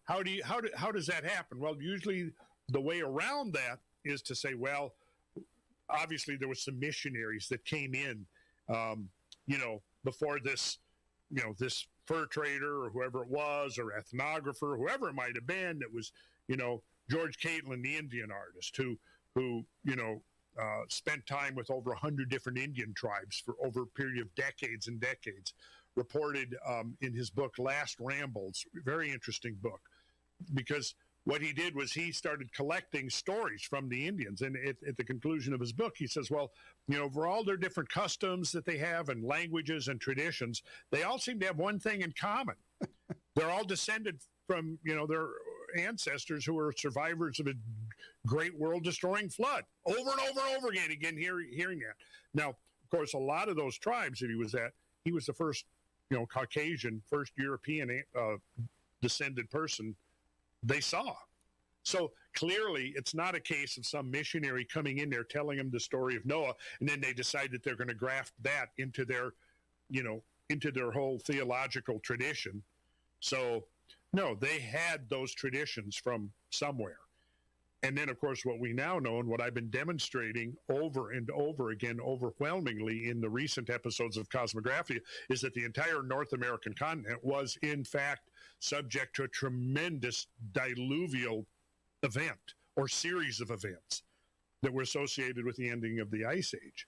how does that happen? Well, usually the way around that is to say, well, obviously there was some missionaries that came in, before this, this fur trader or whoever it was, or ethnographer, whoever it might have been. That was, George Catlin, the Indian artist, who spent time with over 100 different Indian tribes for over a period of decades and decades, reported in his book, Last Rambles, very interesting book, because what he did was he started collecting stories from the Indians. And at the conclusion of his book, he says, well, for all their different customs that they have and languages and traditions, they all seem to have one thing in common. They're all descended from, their ancestors who were survivors of a great world-destroying flood. Over and over and over again, hearing that. Now, of course, a lot of those tribes that he was at, he was the first, Caucasian, first European descended person they saw. So clearly, it's not a case of some missionary coming in there telling them the story of Noah, and then they decide that they're going to graft that into their, into their whole theological tradition. So, no, they had those traditions from somewhere. And then, of course, what we now know and what I've been demonstrating over and over again, overwhelmingly in the recent episodes of Cosmographia, is that the entire North American continent was, in fact, subject to a tremendous diluvial event or series of events that were associated with the ending of the Ice Age.